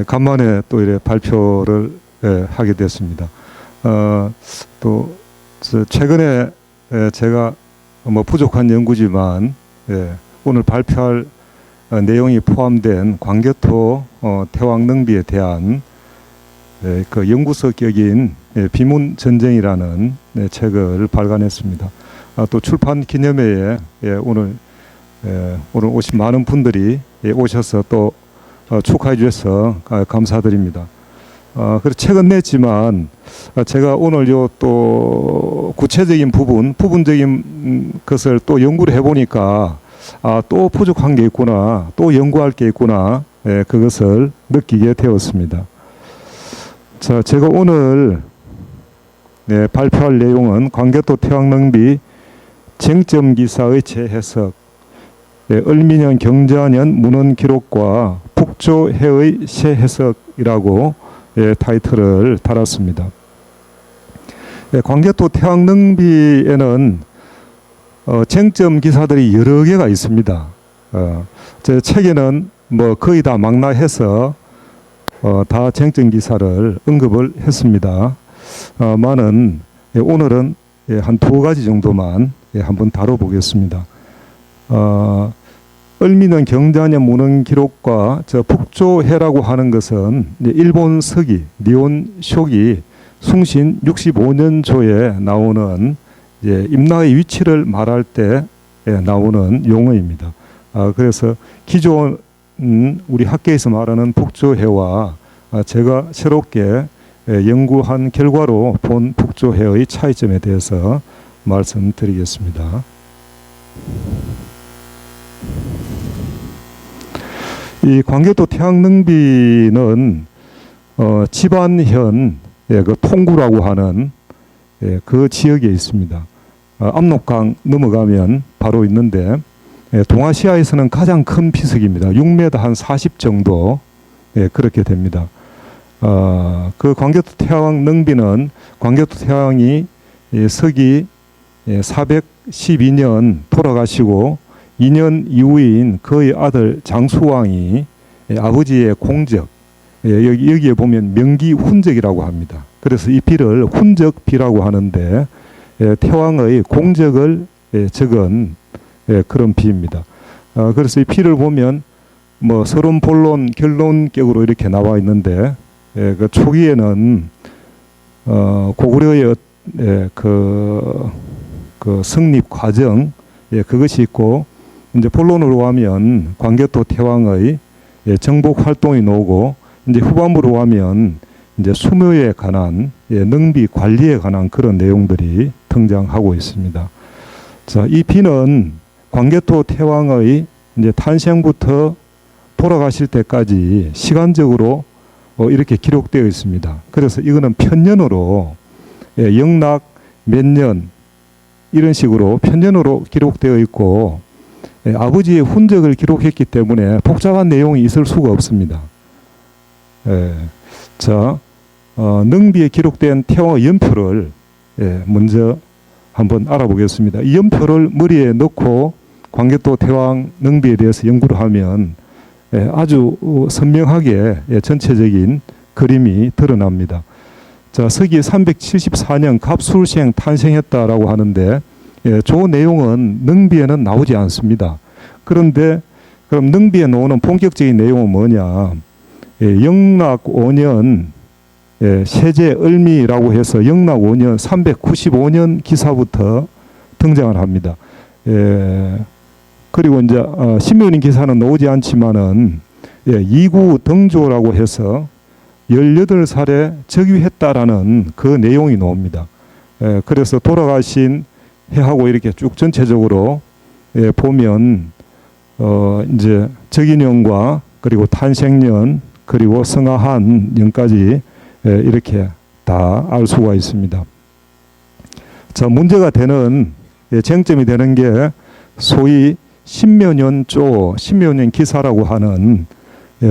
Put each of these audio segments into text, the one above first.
간만에 또 이래 발표를 하게 됐습니다. 또 최근에 제가 뭐 부족한 연구지만 오늘 발표할 내용이 포함된 광개토 태왕 능비에 대한 그 연구서격인 비문 전쟁이라는 책을 발간했습니다. 또 출판 기념회에 오늘 오신 많은 분들이 오셔서 또 축하해 주셔서 감사드립니다. 그래서 책은 냈지만 제가 오늘 요 또 구체적인 부분적인 것을 또 연구를 해보니까 또 부족한 게 있구나, 또 연구할 게 있구나, 그것을 느끼게 되었습니다. 자, 제가 오늘 발표할 내용은 광개토 태왕능비 쟁점 기사의 재해석, 을미년 경자년 문헌 기록과 북조해의 새해석이라고 타이틀을 달았습니다. 광개토 태왕능비에는 쟁점 기사들이 여러 개가 있습니다. 제 책에는 뭐 거의 다 망라해서 다 쟁점 기사를 언급을 했습니다. 많은 오늘은 한 두 가지 정도만 한번 다뤄보겠습니다. 을미는 경자년 문헌 기록과 북조해라고 하는 것은 일본 서기 니온 쇼기 숭신 65년조에 나오는 임나의 위치를 말할 때 나오는 용어입니다. 그래서 기존 우리 학계에서 말하는 북조해와 제가 새롭게 연구한 결과로 본 북조해의 차이점에 대해서 말씀드리겠습니다. 이 광개토 태왕능비는 지반현 그 통구라고 하는 그 지역에 있습니다. 압록강 넘어가면 바로 있는데 동아시아에서는 가장 큰 피석입니다. 6m 한 40 정도 그렇게 됩니다. 그 광개토 태왕 능비는 광개토 태왕이 서기 412년 돌아가시고 2년 이후인 그의 아들 장수왕이 아버지의 공적, 여기에 보면 명기 훈적이라고 합니다. 그래서 이 비를 훈적비라고 하는데 태왕의 공적을 적은 그런 비입니다. 그래서 이 비를 보면 뭐 서론, 본론, 결론격으로 이렇게 나와 있는데 그 초기에는 고구려의 그 성립 과정 그것이 있고, 이제 본론으로 하면 광개토 태왕의 정복 활동이 나오고, 이제 후반부로 하면 이제 수묘에 관한 능비 관리에 관한 그런 내용들이 등장하고 있습니다. 자, 이 비는 광개토 태왕의 이제 탄생부터 돌아가실 때까지 시간적으로 이렇게 기록되어 있습니다. 그래서 이거는 편년으로 영락 몇 년 이런 식으로 편년으로 기록되어 있고, 아버지의 훈적을 기록했기 때문에 복잡한 내용이 있을 수가 없습니다. 자, 능비에 기록된 태왕의 연표를 먼저 한번 알아보겠습니다. 이 연표를 머리에 넣고 광개토 태왕 능비에 대해서 연구를 하면 아주 선명하게 전체적인 그림이 드러납니다. 자, 서기 374년 갑술생 탄생했다라고 하는데 저 내용은 능비에는 나오지 않습니다. 그런데 그럼 능비에 나오는 본격적인 내용은 뭐냐? 영락 5년 세제 을미라고 해서 영락 5년 395년 기사부터 등장을 합니다. 그리고 이제 신묘인 기사는 나오지 않지만은 이구 등조라고 해서 18살에 즉위했다라는 그 내용이 나옵니다. 그래서 돌아가신 해하고 이렇게 쭉 전체적으로 보면 이제 즉위년과 그리고 탄생년 그리고 성하한 년까지 이렇게 다 알 수가 있습니다. 자, 문제가 되는 쟁점이 되는 게 소위 신묘년조, 신묘년 기사라고 하는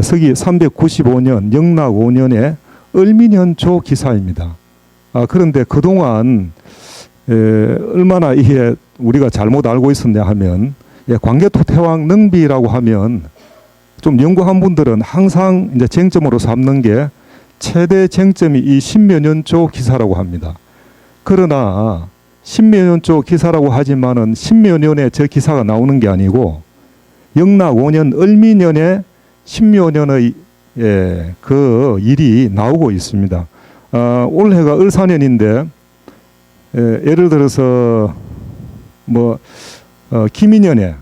서기 395년 영락 5년의 을미년조 기사입니다. 그런데 그동안 얼마나 이게 우리가 잘못 알고 있었냐 하면 광개토 태왕 능비라고 하면 좀 연구한 분들은 항상 이제 쟁점으로 삼는 게 최대 쟁점이 이 신묘년조 기사라고 합니다. 그러나 신묘년조 기사라고 하지만은 신묘년에 저 기사가 나오는 게 아니고 영락 5년 을미년에 신묘년의 그 일이 나오고 있습니다. 올해가 을사년인데 예를 들어서 뭐 기민년에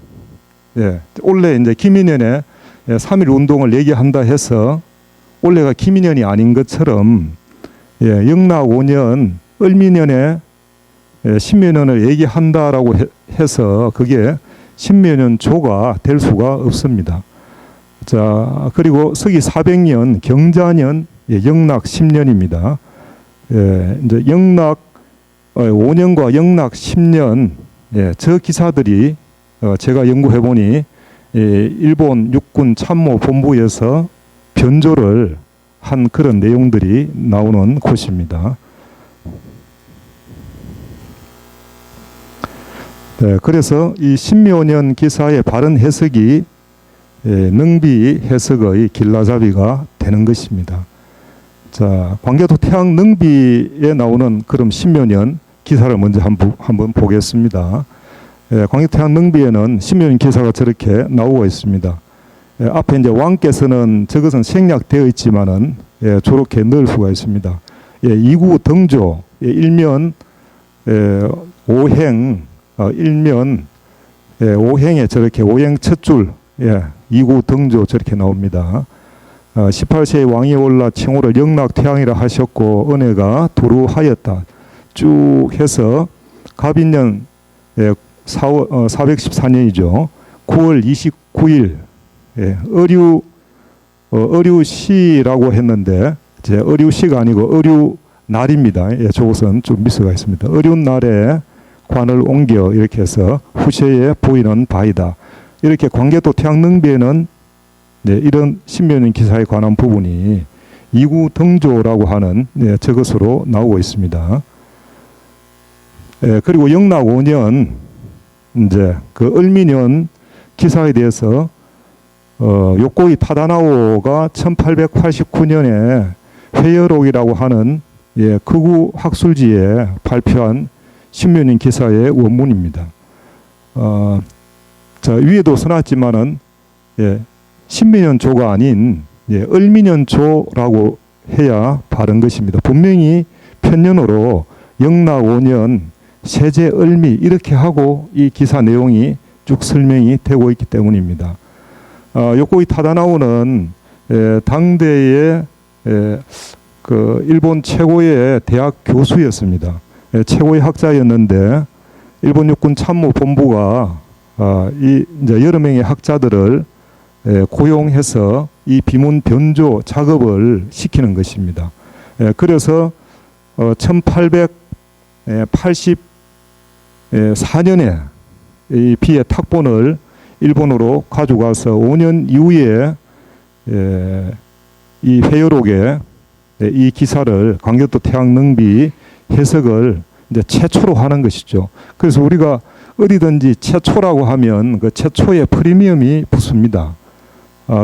올해 이제 기민년에 3.1 운동을 얘기한다 해서 올해가 기민년이 아닌 것처럼 영락 5년 을미년에 신묘년을 얘기한다라고 해서 그게 신묘년조가 될 수가 없습니다. 자, 그리고 서기 400년 경자년 영락 10년입니다. 이제 영락 5년과 영락 10년 저 기사들이 제가 연구해 보니 일본 육군 참모 본부에서 변조를 한 그런 내용들이 나오는 곳입니다. 그래서 이 신묘년 기사의 바른 해석이 능비 해석의 길라잡이가 되는 것입니다. 자, 광개토 태양 능비에 나오는 그럼 신묘년 기사를 먼저 한번 보겠습니다. 광개토 태양 능비에는 신묘년 기사가 저렇게 나오고 있습니다. 앞에 이제 왕께서는 저것은 생략되어 있지만은 저렇게 넣을 수가 있습니다. 이구 등조 일면 오행 일면 오행에 저렇게 오행 첫 줄 이구 등조 저렇게 나옵니다. 18세의 왕이 올라 칭호를 영락태양이라 하셨고 은혜가 두루하였다. 쭉 해서 갑인년 414년이죠. 9월 29일 어류시라고 했는데 이제 어류시가 아니고 어류날입니다. 저것은 좀 미스가 있습니다. 어류날에 관을 옮겨 이렇게 해서 후세에 보이는 바이다. 이렇게 광개토 태양능비에는 이런 신묘년 기사에 관한 부분이 이구 등조라고 하는 저것으로 나오고 있습니다. 그리고 영락 5년 이제 그 을미년 기사에 대해서 요코이 타다나오가 1889년에 회열록이라고 하는 극우 학술지에 발표한 신묘년 기사의 원문입니다. 자, 위에도 써놨지만은 신묘년조가 아닌 을미년조라고 해야 바른 것입니다. 분명히 편년으로 영락 5년 세제 을미 이렇게 하고 이 기사 내용이 쭉 설명이 되고 있기 때문입니다. 요코이 타다나오는 당대의 그 일본 최고의 대학 교수였습니다. 최고의 학자였는데 일본 육군 참모 본부가 이제 여러 명의 학자들을 고용해서 이 비문 변조 작업을 시키는 것입니다. 그래서 1884년에 이 비의 탁본을 일본으로 가져가서 5년 이후에 이 회열록에 이 기사를 광개토 태양능비 해석을 이제 최초로 하는 것이죠. 그래서 우리가 어디든지 최초라고 하면 그 최초의 프리미엄이 붙습니다.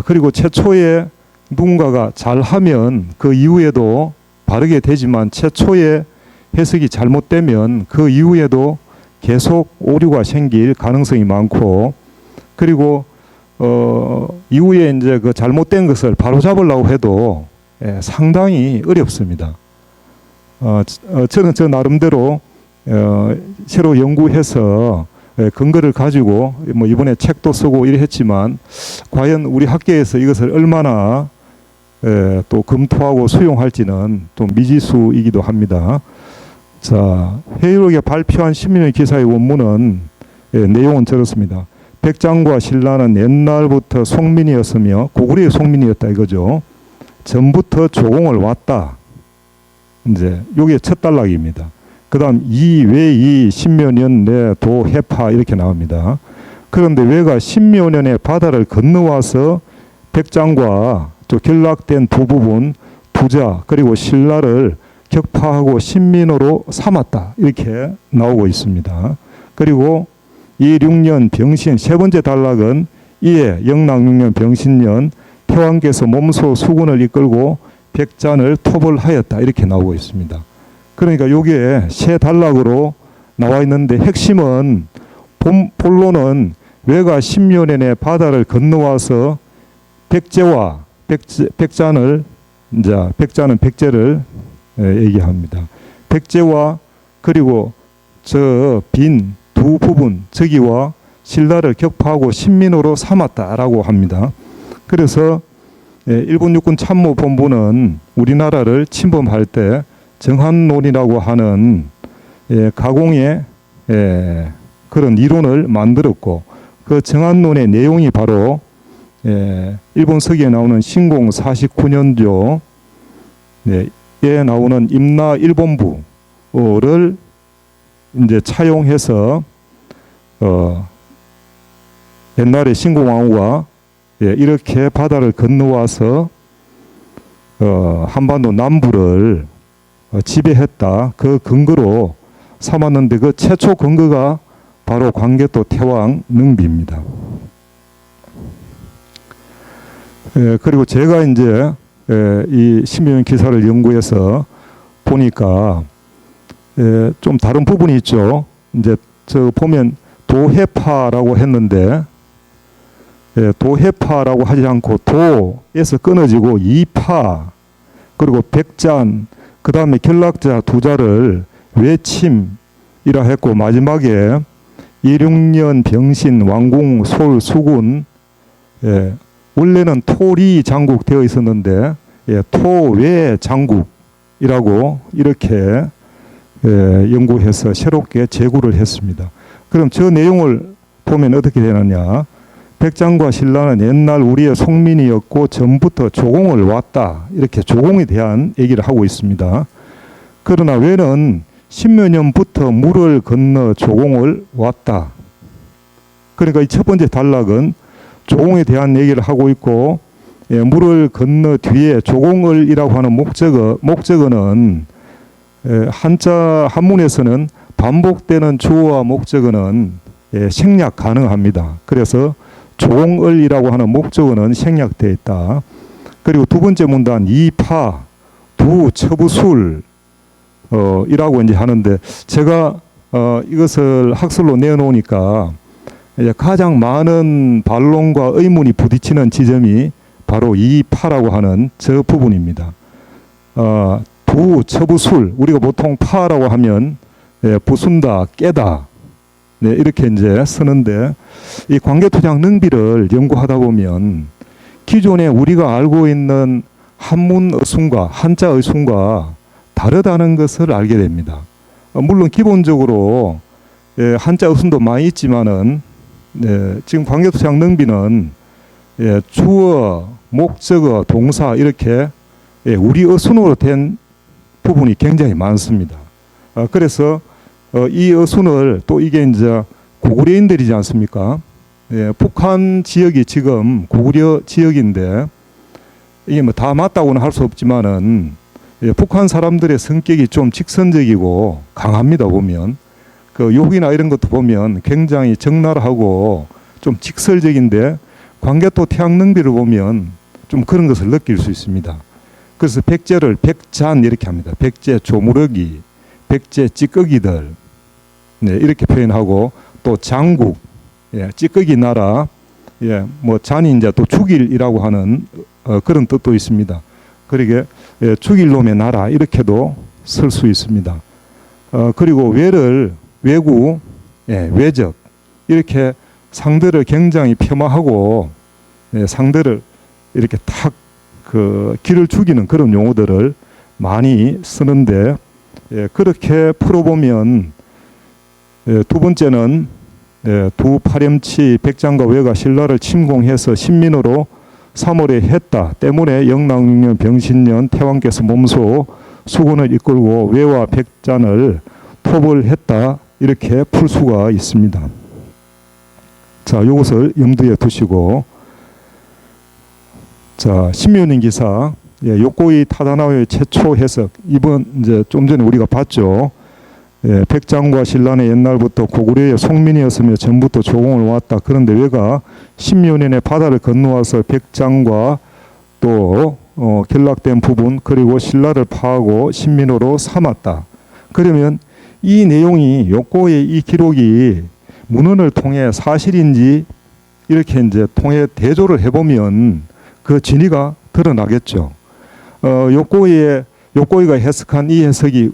그리고 최초에 누군가가 잘하면 그 이후에도 바르게 되지만 최초의 해석이 잘못되면 그 이후에도 계속 오류가 생길 가능성이 많고 그리고 이후에 이제 그 잘못된 것을 바로잡으려고 해도 상당히 어렵습니다. 저는 저 나름대로 새로 연구해서 근거를 가지고 뭐 이번에 책도 쓰고 이래 했지만 과연 우리 학계에서 이것을 얼마나 또 검토하고 수용할지는 또 미지수이기도 합니다. 자, 회의록에 발표한 신민의 기사의 원문은 내용은 저렇습니다. 백장과 신라는 옛날부터 송민이었으며 고구려의 송민이었다 이거죠. 전부터 조공을 왔다. 이제 요게 첫 단락입니다. 그다음 이외이 신묘년 내 도 해파 이렇게 나옵니다. 그런데 왜가 신묘년에 바다를 건너와서 백장과 또 결락된 두 부분 부자 그리고 신라를 격파하고 신민으로 삼았다 이렇게 나오고 있습니다. 그리고 26년 병신 세 번째 단락은 이에 영락육년 병신년 태왕께서 몸소 수군을 이끌고 백잔을 토벌하였다 이렇게 나오고 있습니다. 그러니까 요게 세 단락으로 나와 있는데 핵심은 본론은 외가 10여 년에 바다를 건너와서 백제와 백잔을 이제 백자는 백제를 얘기합니다. 백제와 그리고 저 빈 두 부분 저기와 신라를 격파하고 신민으로 삼았다라고 합니다. 그래서 일본 육군 참모본부는 우리나라를 침범할 때 정한론이라고 하는 가공의 그런 이론을 만들었고 그 정한론의 내용이 바로 일본 서기에 나오는 신공 49년도에 나오는 임나 일본부를 이제 차용해서 옛날에 신공왕후가 이렇게 바다를 건너와서 한반도 남부를 지배했다. 그 근거로 삼았는데 그 최초 근거가 바로 광개토 태왕 능비입니다. 그리고 제가 이제 이 신묘년 기사를 연구해서 보니까 좀 다른 부분이 있죠. 이제 저 보면 도해파라고 했는데 도해파라고 하지 않고 도에서 끊어지고 이파 그리고 백잔 그 다음에 결락자 두 자를 외침이라 했고 마지막에 16년 병신 왕궁 솔 수군 원래는 토리 장국 되어 있었는데 토외 장국이라고 이렇게 연구해서 새롭게 제구를 했습니다. 그럼 저 내용을 보면 어떻게 되느냐. 백장과 신라는 옛날 우리의 속민이었고 전부터 조공을 왔다. 이렇게 조공에 대한 얘기를 하고 있습니다. 그러나 왜는 십몇 년부터 물을 건너 조공을 왔다. 그러니까 이 첫 번째 단락은 조공에 대한 얘기를 하고 있고 물을 건너 뒤에 조공을이라고 하는 목적어는 한자 한문에서는 반복되는 주어와 목적어는 생략 가능합니다. 그래서 조공을이라고 하는 목적어는 생략되어 있다. 그리고 두 번째 문단 이파 두 처부술 이라고 이제 하는데 제가 이것을 학설로 내놓으니까 가장 많은 반론과 의문이 부딪히는 지점이 바로 이파라고 하는 저 부분입니다. 두 처부술 우리가 보통 파라고 하면 부순다 깨다 이렇게 이제 쓰는데 이 광개토장 능비를 연구하다 보면 기존에 우리가 알고 있는 한문 어순과 한자 어순과 다르다는 것을 알게 됩니다. 물론 기본적으로 한자 어순도 많이 있지만은 지금 광개토장 능비는 주어, 목적어, 동사 이렇게 우리 어순으로 된 부분이 굉장히 많습니다. 그래서 이 어순을 또 이게 이제 고구려인들이지 않습니까? 북한 지역이 지금 고구려 지역인데 이게 뭐 다 맞다고는 할 수 없지만은 북한 사람들의 성격이 좀 직선적이고 강합니다. 보면 그 욕이나 이런 것도 보면 굉장히 적나라하고 좀 직설적인데 광개토 태양능비를 보면 좀 그런 것을 느낄 수 있습니다. 그래서 백제를 백잔 이렇게 합니다. 백제 조무르기, 백제 찌꺼기들 이렇게 표현하고 또 장국, 찌꺼기 나라, 뭐 잔이 이제 또 죽일이라고 하는 그런 뜻도 있습니다. 그러게 죽일 놈의 나라 이렇게도 쓸 수 있습니다. 그리고 외를 외구, 외적 이렇게 상대를 굉장히 폄하하고 상대를 이렇게 탁 그 기를 죽이는 그런 용어들을 많이 쓰는데 그렇게 풀어보면 두 번째는 두 파렴치 백장과 외가 신라를 침공해서 신민으로 3월에 했다 때문에 영락육년 병신년 태왕께서 몸소 수군을 이끌고 외와 백잔을 토벌했다 이렇게 풀 수가 있습니다. 자, 이것을 염두에 두시고 자, 신묘년 기사 요코이 타다나오의 최초 해석 이번 이제 좀 전에 우리가 봤죠. 예, 백장과 신라는 옛날부터 고구려의 속민이었으며 전부터 조공을 왔다. 그런데 왜가 십여년에 바다를 건너와서 백장과 또 결락된 부분 그리고 신라를 파하고 신민으로 삼았다. 그러면 이 내용이 욕고의 이 기록이 문헌을 통해 사실인지 이렇게 이제 통해 대조를 해보면 그 진위가 드러나겠죠. 욕고이가 해석한 이 해석이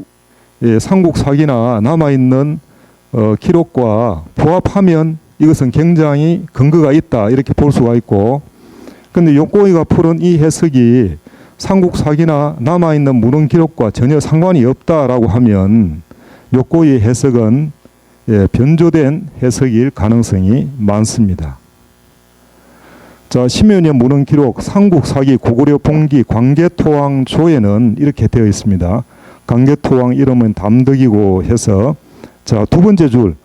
삼국사기나 남아있는 기록과 부합하면 이것은 굉장히 근거가 있다 이렇게 볼 수가 있고, 근데 욕고이가 풀은 이 해석이 삼국사기나 남아있는 문헌 기록과 전혀 상관이 없다라고 하면 욕고이의 해석은 변조된 해석일 가능성이 많습니다. 자, 10여년 문헌 기록 삼국사기 고구려 봉기 광개토왕조에는 이렇게 되어 있습니다. 광개토왕 이름은 담덕이고 해서, 자, 두 번째 줄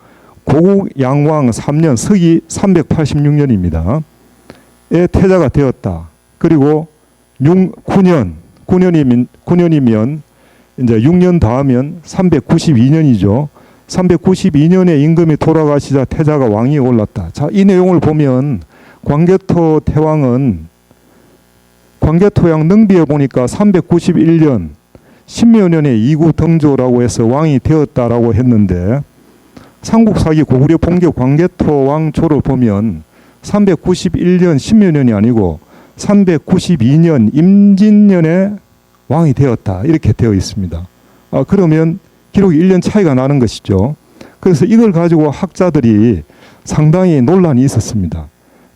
고국양왕 3년 서기 386년입니다. 에 태자가 되었다. 그리고 9년이면 이제 6년 더하면 392년이죠. 392년에 임금이 돌아가시자 태자가 왕이 올랐다. 자, 이 내용을 보면 광개토 태왕은 광개토양 능비에 보니까 391년 신묘년에 이구 등조라고 해서 왕이 되었다라고 했는데, 삼국사기 고구려 봉기 광개토 왕조를 보면 391년 신묘년이 아니고 392년 임진년에 왕이 되었다 이렇게 되어 있습니다. 그러면 기록이 1년 차이가 나는 것이죠. 그래서 이걸 가지고 학자들이 상당히 논란이 있었습니다.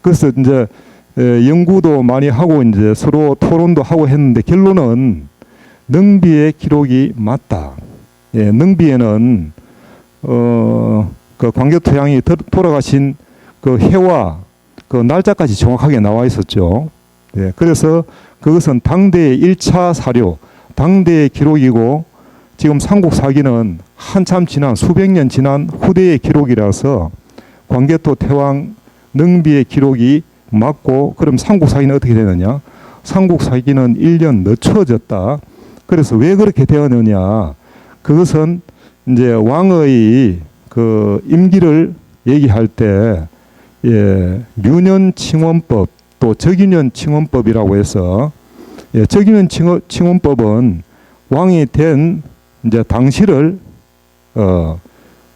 그래서 이제 연구도 많이 하고 이제 서로 토론도 하고 했는데 결론은 능비의 기록이 맞다. 능비에는 그 광개토양이 돌아가신 그 해와 그 날짜까지 정확하게 나와 있었죠. 그래서 그것은 당대의 1차 사료, 당대의 기록이고 지금 삼국사기는 한참 지난 수백 년 지난 후대의 기록이라서 광개토 태왕 능비의 기록이 맞고, 그럼 삼국사기는 어떻게 되느냐? 삼국사기는 1년 늦춰졌다. 그래서 왜 그렇게 되었느냐? 그것은 이제 왕의 그 임기를 얘기할 때 류년칭원법 또 적유년칭원법이라고 해서, 적유년칭원법은 왕이 된 이제 당시를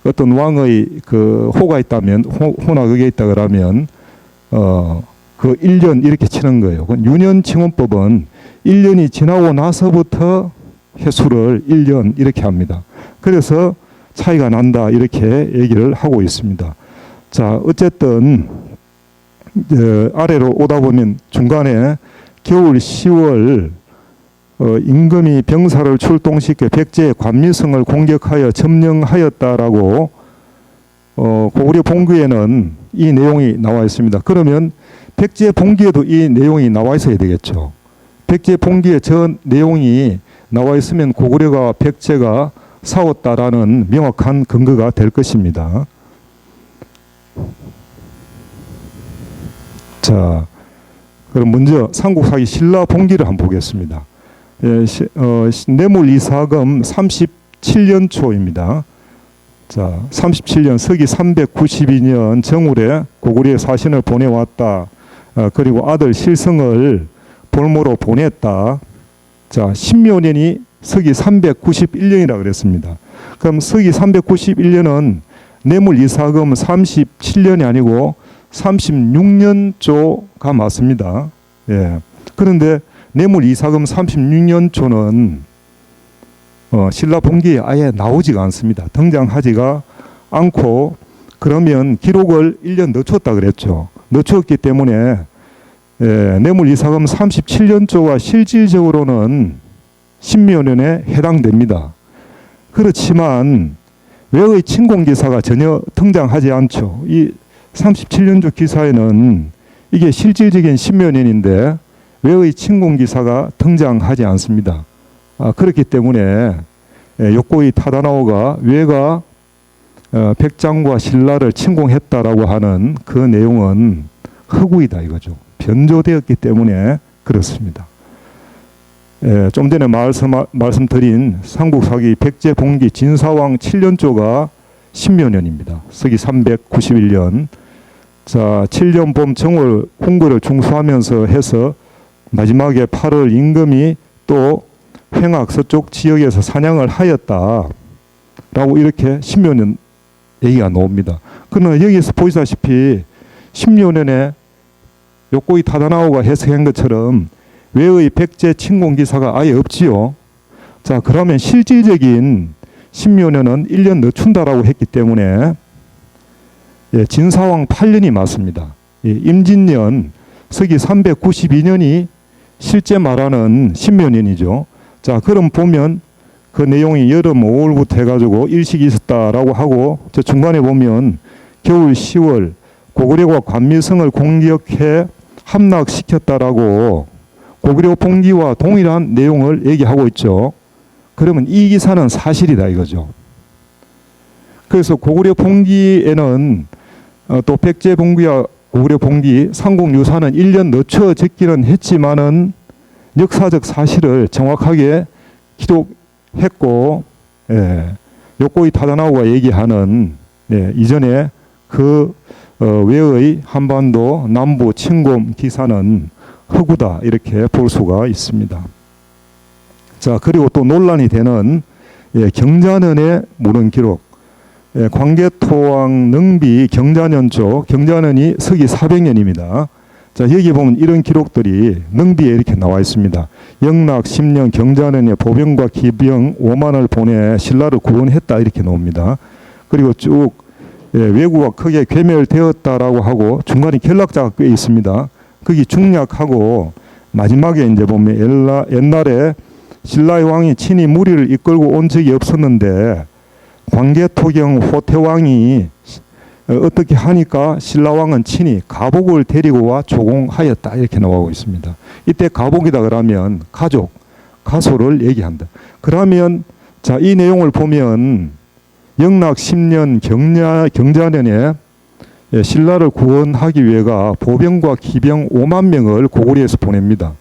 어떤 왕의 그 호가 있다면 호나 그게 있다 그러면 그 1년 이렇게 치는 거예요. 유년칭원법은 1년이 지나고 나서부터 해수를 1년 이렇게 합니다. 그래서 차이가 난다 이렇게 얘기를 하고 있습니다. 자, 어쨌든 아래로 오다 보면 중간에 겨울 10월 임금이 병사를 출동시켜 백제의 관미성을 공격하여 점령하였다라고 고구려 봉기에는 이 내용이 나와 있습니다. 그러면 백제 봉기에도 이 내용이 나와 있어야 되겠죠. 백제 봉기에 저 내용이 나와 있으면 고구려가 백제가 싸웠다라는 명확한 근거가 될 것입니다. 자, 그럼 먼저 삼국사기 신라 봉기를 한번 보겠습니다. 뇌물이사금 37년 초입니다. 자, 37년 서기 392년 정월에 고구려에 사신을 보내왔다. 그리고 아들 실성을 볼모로 보냈다. 자, 신묘년이 서기 391년이라 그랬습니다. 그럼 서기 391년은 뇌물이사금 37년이 아니고 36년조가 맞습니다. 그런데 뇌물이사금 36년조는 신라 봉기에 아예 나오지가 않습니다. 등장하지가 않고, 그러면 기록을 1년 늦췄다 그랬죠. 늦췄기 때문에 뇌물이사금 37년조가 실질적으로는 신묘년에 해당됩니다. 그렇지만 외의 침공기사가 전혀 등장하지 않죠. 이 37년조 기사에는 이게 실질적인 신묘년인데 외의 침공기사가 등장하지 않습니다. 그렇기 때문에 욕고이 타다나오가 외가 백장과 신라를 침공했다라고 하는 그 내용은 허구이다 이거죠. 변조되었기 때문에 그렇습니다. 좀 전에 말씀드린 삼국사기 백제봉기 진사왕 7년조가 신묘년입니다. 서기 391년. 자, 7년 봄 정월 홍구를 중수하면서 해서 마지막에 8월 임금이 또 횡악 서쪽 지역에서 사냥을 하였다라고 이렇게 신묘년 얘기가 나옵니다. 그러나 여기서 보시다시피 신묘년에 요코이 타다나오가 해석한 것처럼 외의 백제 침공 기사가 아예 없지요. 자, 그러면 실질적인 신묘년은 1년 늦춘다라고 했기 때문에 진사왕 8년이 맞습니다. 임진년 서기 392년이 실제 말하는 신묘년이죠. 자, 그럼 보면 그 내용이 여름 5월부터 해가지고 일식이 있었다라고 하고, 저 중간에 보면 겨울 10월 고구려가 관미성을 공격해 함락시켰다라고 고구려 봉기와 동일한 내용을 얘기하고 있죠. 그러면 이 기사는 사실이다 이거죠. 그래서 고구려 봉기에는 또 백제 봉기와 고구려 봉기 삼국유사는 1년 늦춰 적기는 했지만은 역사적 사실을 정확하게 기록했고, 요코이 타다나오가 얘기하는 이전에 그 외의 한반도 남부 침공 기사는 허구다 이렇게 볼 수가 있습니다. 자, 그리고 또 논란이 되는 경자년의 문헌 기록, 광개토왕 능비 경자년조, 경자년이 서기 400년입니다. 자, 여기 보면 이런 기록들이 능비에 이렇게 나와 있습니다. 영락 10년 경자년에 보병과 기병 5만을 보내 신라를 구원했다 이렇게 나옵니다. 그리고 쭉 왜구가 크게 괴멸되었다라고 하고 중간에 결락자가 꽤 있습니다. 거기 중략하고 마지막에 이제 보면 옛날에 신라의 왕이 친히 무리를 이끌고 온 적이 없었는데 광개토경 호태왕이 어떻게 하니까 신라왕은 친히 가복을 데리고 와 조공하였다 이렇게 나오고 있습니다. 이때 가복이다 그러면 가족, 가소를 얘기한다. 그러면 자, 이 내용을 보면 영락 10년 경자년에 신라를 구원하기 위해가 보병과 기병 5만 명을 고구려에서 보냅니다.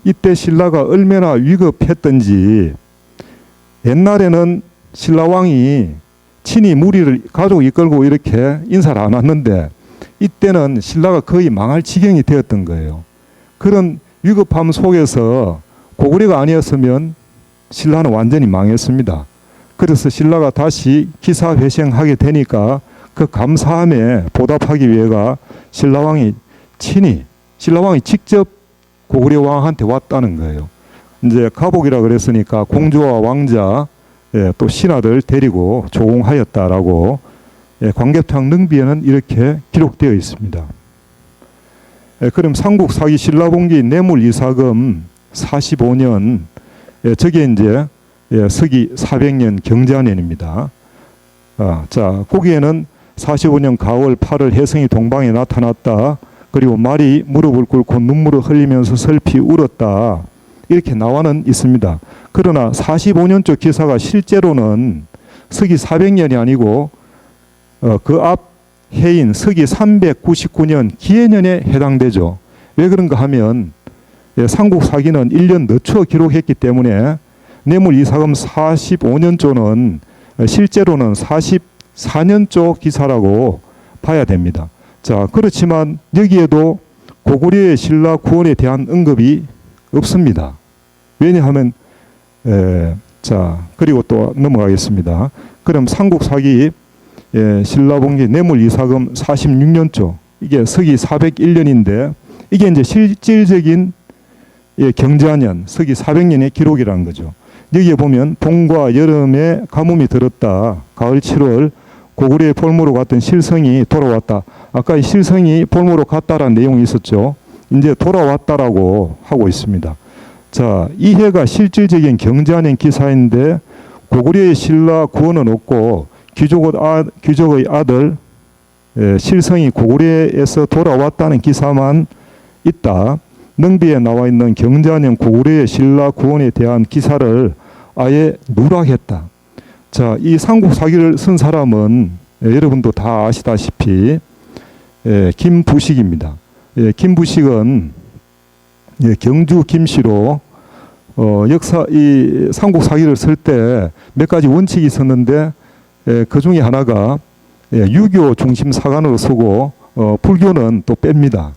이때 신라가 얼마나 위급했던지, 옛날에는 신라왕이 친히 무리를 가족 이끌고 이렇게 인사를 안 왔는데 이때는 신라가 거의 망할 지경이 되었던 거예요. 그런 위급함 속에서 고구려가 아니었으면 신라는 완전히 망했습니다. 그래서 신라가 다시 기사회생하게 되니까 그 감사함에 보답하기 위해가 신라왕이 직접 고구려 왕한테 왔다는 거예요. 이제 가복이라 그랬으니까 공주와 왕자 또 신하들 데리고 조공하였다라고 광개토왕 능비에는 이렇게 기록되어 있습니다. 그럼 삼국사기 신라봉기 뇌물이사금 45년, 저게 이제 서기 400년 경자년입니다. 자, 거기에는 45년 가을 8월 혜성이 동방에 나타났다. 그리고 말이 무릎을 꿇고 눈물을 흘리면서 슬피 울었다. 이렇게 나와는 있습니다. 그러나 45년쪽 기사가 실제로는 서기 400년이 아니고 그 앞 해인 서기 399년 기해년에 해당되죠. 왜 그런가 하면 삼국사기는 1년 늦춰 기록했기 때문에 뇌물이사금 45년조는 실제로는 44년조 기사라고 봐야 됩니다. 자, 그렇지만 여기에도 고구려의 신라 구원에 대한 언급이 없습니다. 왜냐하면 자, 그리고 또 넘어가겠습니다. 그럼 삼국사기 신라봉기 뇌물이사금 46년조, 이게 서기 401년인데 이게 이제 실질적인 경자년 서기 400년의 기록이라는 거죠. 여기에 보면 봄과 여름에 가뭄이 들었다. 가을 7월 고구려의 볼모로 갔던 실성이 돌아왔다. 아까 이 실성이 볼모로 갔다라는 내용이 있었죠. 이제 돌아왔다라고 하고 있습니다. 자, 이 해가 실질적인 경자년 기사인데 고구려의 신라 구원은 없고 귀족의 아들 실성이 고구려에서 돌아왔다는 기사만 있다. 능비에 나와 있는 경자년 고구려의 신라 구원에 대한 기사를 아예 누락했다. 자, 이 삼국사기를 쓴 사람은 여러분도 다 아시다시피 김부식입니다. 김부식은 경주 김씨로 역사 이 삼국 사기를 쓸 때 몇 가지 원칙이 있었는데 그 중에 하나가 유교 중심 사관으로 쓰고 불교는 또 뺍니다.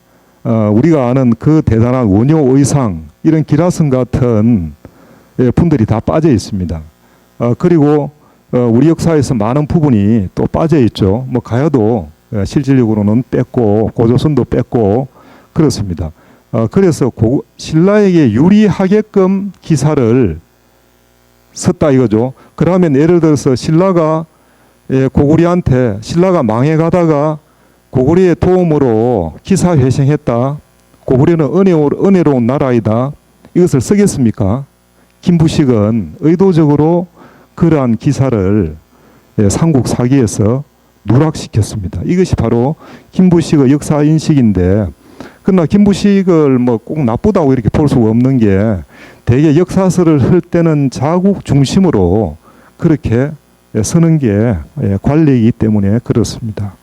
우리가 아는 그 대단한 원효 의상 이런 기라성 같은 분들이 다 빠져 있습니다. 그리고 우리 역사에서 많은 부분이 또 빠져 있죠. 뭐 가야도 실질적으로는 뺐고 고조선도 뺐고 그렇습니다. 그래서 신라에게 유리하게끔 기사를 썼다 이거죠. 그러면 예를 들어서 신라가 고구려한테 신라가 망해가다가 고구려의 도움으로 기사 회생했다. 고구려는 은혜로운 나라이다. 이것을 쓰겠습니까? 김부식은 의도적으로 그러한 기사를 삼국 사기에서 누락시켰습니다. 이것이 바로 김부식의 역사 인식인데, 그러나 김부식을 뭐 꼭 나쁘다고 이렇게 볼 수가 없는 게 대개 역사서를 쓸 때는 자국 중심으로 그렇게 쓰는 게 관례이기 때문에 그렇습니다.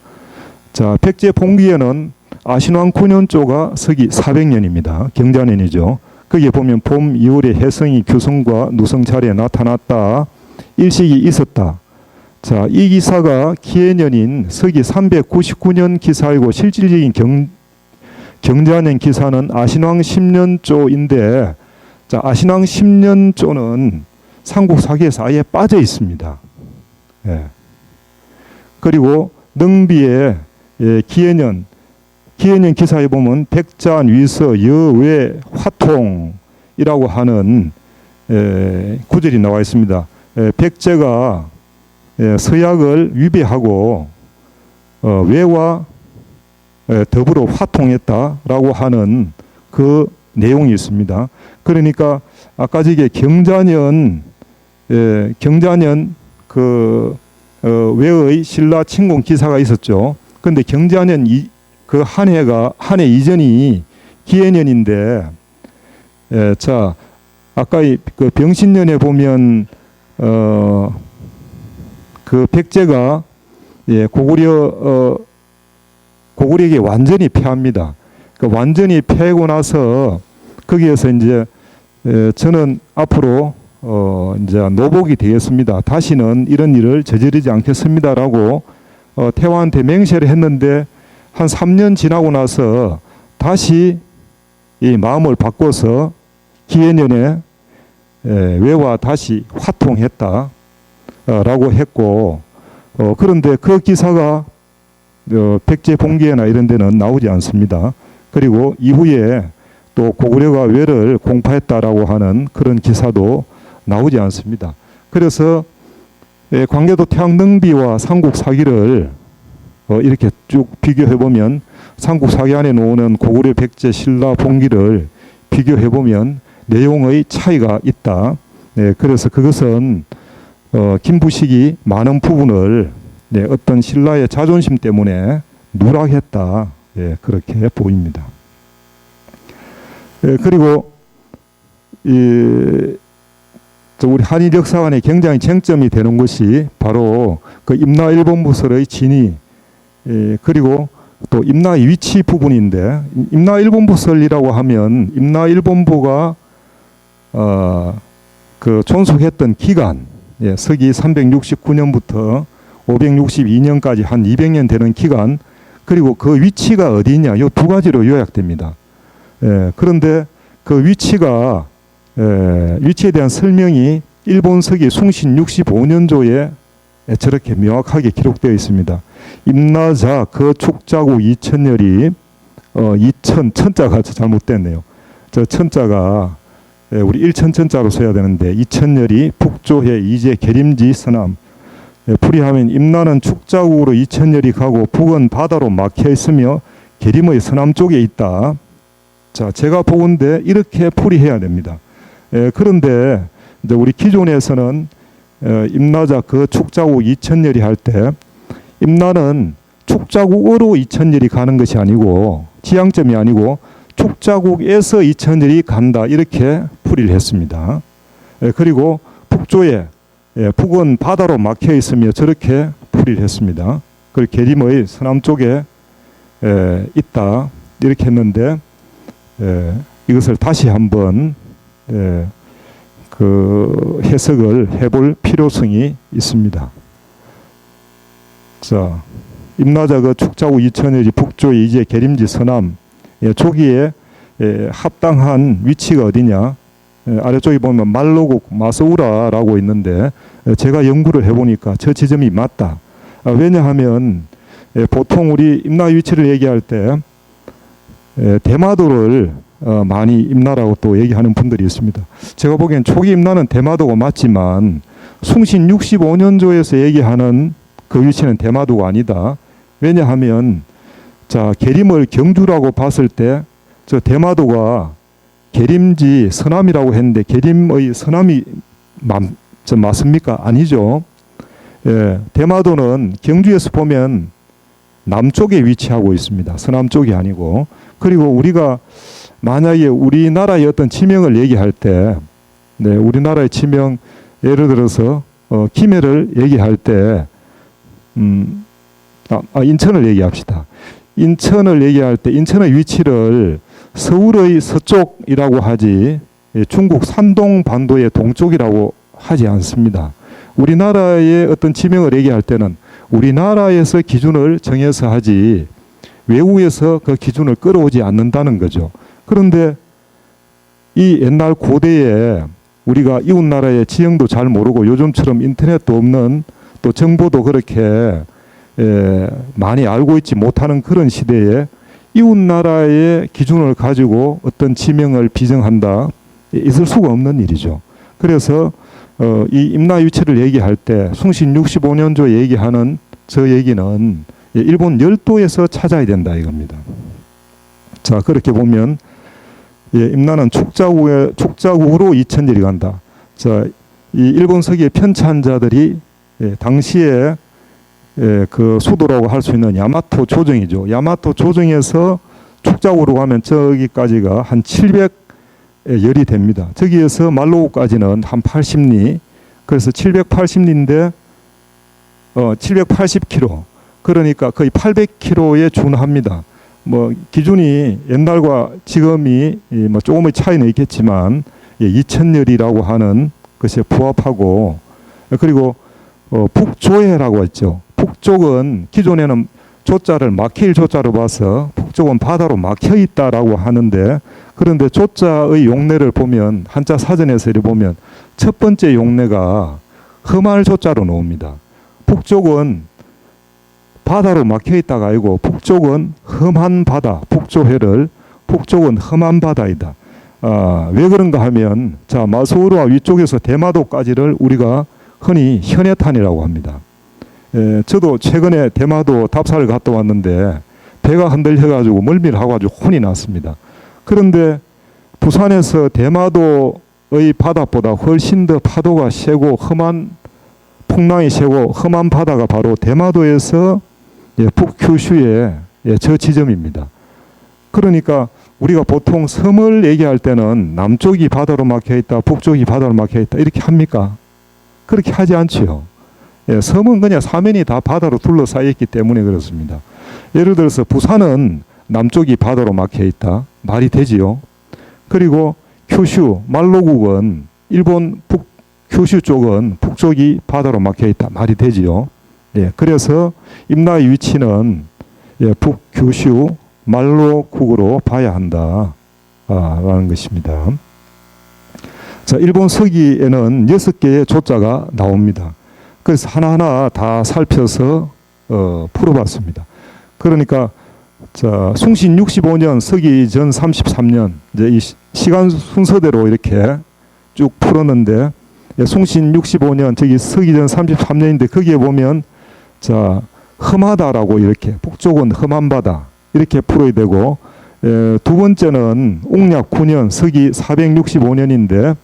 자, 백제 봉기에는 아신왕 9년조가 서기 400년입니다. 경자년이죠. 거기에 보면 봄 2월에 해성이 규성과 누성 자리에 나타났다. 일식이 있었다. 자, 이 기사가 기해년인 서기 399년 기사이고 실질적인 경자년 기사는 아신왕 10년조인데, 자, 아신왕 10년조는 삼국 사기에서 아예 빠져 있습니다. 예. 그리고 능비의 기해년 기사에 보면 백잔 위서 여외 화통이라고 하는 구절이 나와 있습니다. 백제가 서약을 위배하고 외와 더불어 화통했다라고 하는 그 내용이 있습니다. 그러니까 아까 저게 경자년 그 외의 신라 침공 기사가 있었죠. 그런데 경자년 그 한 해 이전이 기해년인데, 자, 아까 그 병신년에 보면 그 백제가 고구려에게 완전히 패합니다. 그 완전히 패고 나서 거기에서 이제 저는 앞으로 이제 노복이 되겠습니다. 다시는 이런 일을 저지르지 않겠습니다라고 태화한테 맹세를 했는데, 한 3년 지나고 나서 다시 이 마음을 바꿔서 기해년에 외와 다시 화통했다라고 했고, 그런데 그 기사가 백제 봉기에나 이런 데는 나오지 않습니다. 그리고 이후에 또 고구려가 외를 공파했다라고 하는 그런 기사도 나오지 않습니다. 그래서 광개도 태양능비와 삼국 사기를 이렇게 쭉 비교해 보면 삼국 사기 안에 나오는 고구려, 백제, 신라, 봉기를 비교해 보면 내용의 차이가 있다. 그래서 그것은 김부식이 많은 부분을 어떤 신라의 자존심 때문에 누락했다. 그렇게 보입니다. 그리고 우리 한일 역사관에 굉장히 쟁점이 되는 것이 바로 그 임나일본부설의 진위, 그리고 또 임나의 위치 부분인데, 임나일본부설이라고 하면 임나일본부가 그 존속했던 기간, 서기 369년부터 562년까지 한 200년 되는 기간, 그리고 그 위치가 어디냐, 이 두 가지로 요약됩니다. 그런데 그 위치에 대한 설명이 일본 서기 숭신 65년조에 저렇게 명확하게 기록되어 있습니다. 임나자 그 축자국 이천열이 천자가 천자가 저 천자가 우리 일천천자로 써야 되는데, 이천열이 북조해 이제 계림지 서남, 풀이하면 임나는 축자국으로 이천열이 가고 북은 바다로 막혀 있으며 계림의 서남 쪽에 있다. 자, 제가 보건대 이렇게 풀이해야 됩니다. 그런데 이제 우리 기존에서는 임나자 그 축자국 이천열이 할 때, 임나는 축자국으로 이천열이 가는 것이 아니고, 지향점이 아니고 축자국에서 이천열이 간다, 이렇게 풀이를 했습니다. 그리고 북조에 북은 바다로 막혀 있으며 저렇게 풀이를 했습니다. 그리고 계림의 서남 쪽에 있다, 이렇게 했는데, 이것을 다시 한번 그 해석을 해볼 필요성이 있습니다. 자, 임나자거 축자우 이천여지 북조의 이제 계림지 서남, 조기에 합당한 위치가 어디냐? 아래쪽에 보면 말로국 마서우라라고 있는데 제가 연구를 해보니까 저 지점이 맞다. 왜냐하면 보통 우리 임나 위치를 얘기할 때 대마도를 많이 임나라고 또 얘기하는 분들이 있습니다. 제가 보기엔 초기 임나는 대마도가 맞지만 숭신 65년조에서 얘기하는 그 위치는 대마도가 아니다. 왜냐하면 자, 계림을 경주라고 봤을 때 저 대마도가 계림지 서남이라고 했는데 계림의 서남이 맞습니까? 아니죠. 대마도는 경주에서 보면 남쪽에 위치하고 있습니다. 서남 쪽이 아니고. 그리고 우리가 만약에 우리나라의 어떤 지명을 얘기할 때, 우리나라의 지명 예를 들어서 김해를 얘기할 때, 인천을 얘기합시다. 인천을 얘기할 때 인천의 위치를 서울의 서쪽이라고 하지 중국 산동 반도의 동쪽이라고 하지 않습니다. 우리나라의 어떤 지명을 얘기할 때는 우리나라에서 기준을 정해서 하지 외국에서 그 기준을 끌어오지 않는다는 거죠. 그런데 이 옛날 고대에 우리가 이웃나라의 지형도 잘 모르고 요즘처럼 인터넷도 없는 또 정보도 그렇게 많이 알고 있지 못하는 그런 시대에 이웃나라의 기준을 가지고 어떤 지명을 비정한다, 있을 수가 없는 일이죠. 그래서 이 임나 위치를 얘기할 때 숭신 65년조 얘기하는 저 얘기는 일본 열도에서 찾아야 된다 이겁니다. 자, 그렇게 보면 임나는 촉자국으로 이천리를 간다. 자, 이 일본 서기의 편찬자들이 당시에 그 수도라고 할 수 있는 야마토 조정이죠. 야마토 조정에서 촉자국으로 가면 저기까지가 한 700열이 됩니다. 저기에서 말로우까지는 한 80리, 그래서 780리인데 780km, 그러니까 거의 800km에 준합니다. 뭐 기준이 옛날과 지금이 뭐 조금의 차이는 있겠지만 2000열이라고 하는 것에 부합하고, 그리고 북조해라고 했죠. 북쪽은 기존에는 조자를 막힐 조자로 봐서 북쪽은 바다로 막혀 있다라고 하는데, 그런데 조자의 용례를 보면 한자 사전에서 이렇게 보면 첫 번째 용례가 험할 조자로 나옵니다. 북쪽은 바다로 막혀 있다가 아니고 북쪽은 험한 바다, 북조해를 북쪽은 험한 바다이다. 왜 그런가 하면 자, 마소우루와 위쪽에서 대마도까지를 우리가 흔히 현해탄이라고 합니다. 저도 최근에 대마도 답사를 갔다 왔는데 배가 흔들려가지고 멀미를 혼이 났습니다. 그런데 부산에서 대마도의 바다보다 훨씬 더 파도가 세고 험한 풍랑이 세고 험한 바다가 바로 대마도에서 북큐슈의 저 지점입니다. 그러니까 우리가 보통 섬을 얘기할 때는 남쪽이 바다로 막혀 있다, 북쪽이 바다로 막혀 있다 이렇게 합니까? 그렇게 하지 않지요. 섬은 그냥 사면이 다 바다로 둘러싸여 있기 때문에 그렇습니다. 예를 들어서 부산은 남쪽이 바다로 막혀 있다. 말이 되지요. 그리고 큐슈, 말로국은 일본 큐슈 쪽은 북쪽이 바다로 막혀 있다. 말이 되지요. 그래서 임나의 위치는 북큐슈 말로국으로 봐야 한다. 라는 것입니다. 자, 일본 서기에는 6개의 조자가 나옵니다. 그래서 하나하나 다 살펴서 풀어봤습니다. 그러니까 자, 숭신 65년, 서기 전 33년 이제 이 시간 순서대로 이렇게 쭉 풀었는데 숭신 65년 저기 서기 전 33년인데 거기에 보면 자, 험하다라고 이렇게 북쪽은 험한 바다 이렇게 풀어야 되고, 두 번째는 옥략 9년 서기 465년인데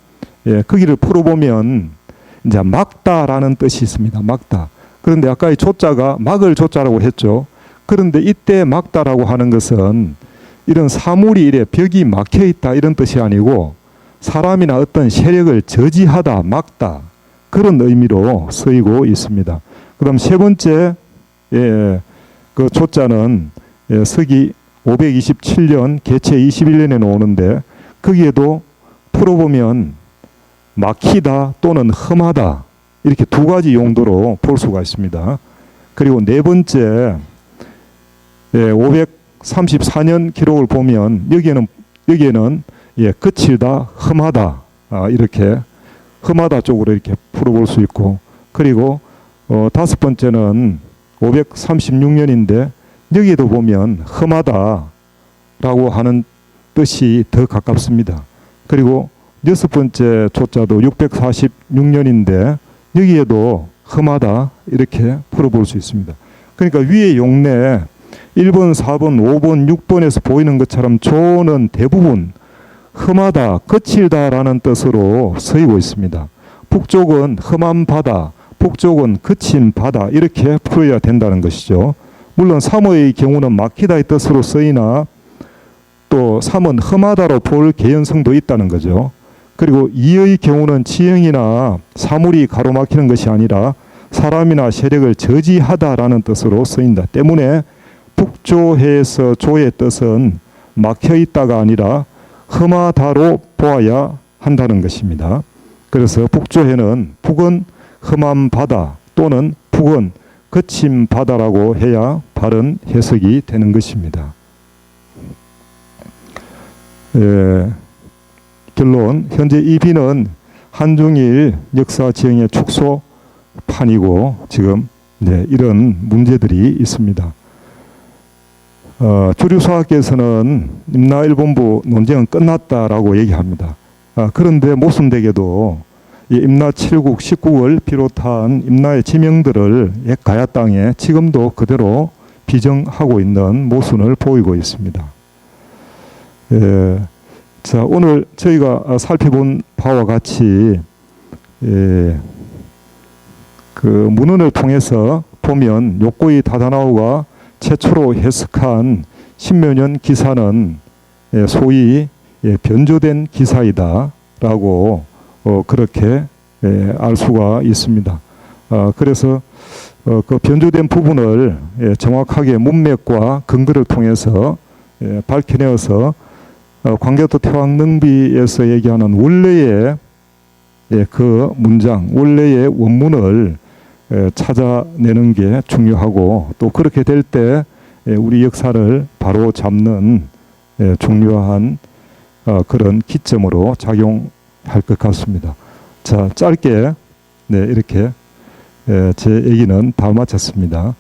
거기를 풀어보면 이제 막다라는 뜻이 있습니다. 막다. 그런데 아까 이 조자가 막을 조자라고 했죠. 그런데 이때 막다라고 하는 것은 이런 사물이 이래 벽이 막혀 있다 이런 뜻이 아니고 사람이나 어떤 세력을 저지하다, 막다 그런 의미로 쓰이고 있습니다. 그다음 세 번째 그 조자는 서기 527년 개체 21년에 나오는데 거기에도 풀어보면 막히다 또는 험하다 이렇게 두 가지 용도로 볼 수가 있습니다. 그리고 네 번째 534년 기록을 보면 여기에는 거칠다, 험하다 이렇게 험하다 쪽으로 이렇게 풀어볼 수 있고, 그리고 다섯 번째는 536년인데 여기에도 보면 험하다라고 하는 뜻이 더 가깝습니다. 그리고 여섯 번째 조자도 646년인데 여기에도 험하다 이렇게 풀어볼 수 있습니다. 그러니까 위의 용례 1번, 4번, 5번, 6번에서 보이는 것처럼 조는 대부분 험하다, 거칠다라는 뜻으로 쓰이고 있습니다. 북쪽은 험한 바다, 북쪽은 거친 바다 이렇게 풀어야 된다는 것이죠. 물론 3어의 경우는 막히다의 뜻으로 쓰이나 또 3은 험하다로 볼 개연성도 있다는 거죠. 그리고 2의 경우는 지형이나 사물이 가로막히는 것이 아니라 사람이나 세력을 저지하다라는 뜻으로 쓰인다 때문에 북조해에서 조의 뜻은 막혀 있다가 아니라 험하다로 보아야 한다는 것입니다. 그래서 북조해는 북은 험한 바다 또는 북은 거친 바다라고 해야 바른 해석이 되는 것입니다. 결론, 현재 이 비는 한중일 역사 지형의 축소판이고 지금 이런 문제들이 있습니다. 주류사학계에서는 임나일본부 논쟁은 끝났다라고 얘기합니다. 그런데 모순되게도 이 임나 7국, 10국을 비롯한 임나의 지명들을 옛 가야 땅에 지금도 그대로 비정하고 있는 모순을 보이고 있습니다. 자, 오늘 저희가 살펴본 바와 같이 그 문헌을 통해서 보면 요코이 다다나오가 최초로 해석한 신묘년 기사는 소위 변조된 기사이다라고 그렇게 알 수가 있습니다. 그래서 그 변조된 부분을 정확하게 문맥과 근거를 통해서 밝혀내어서 광개토 태왕능비에서 얘기하는 원래의 그 문장, 원래의 원문을 찾아내는 게 중요하고, 또 그렇게 될 때 우리 역사를 바로 잡는 중요한 그런 기점으로 작용할 것 같습니다. 자, 짧게 이렇게 제 얘기는 다 마쳤습니다.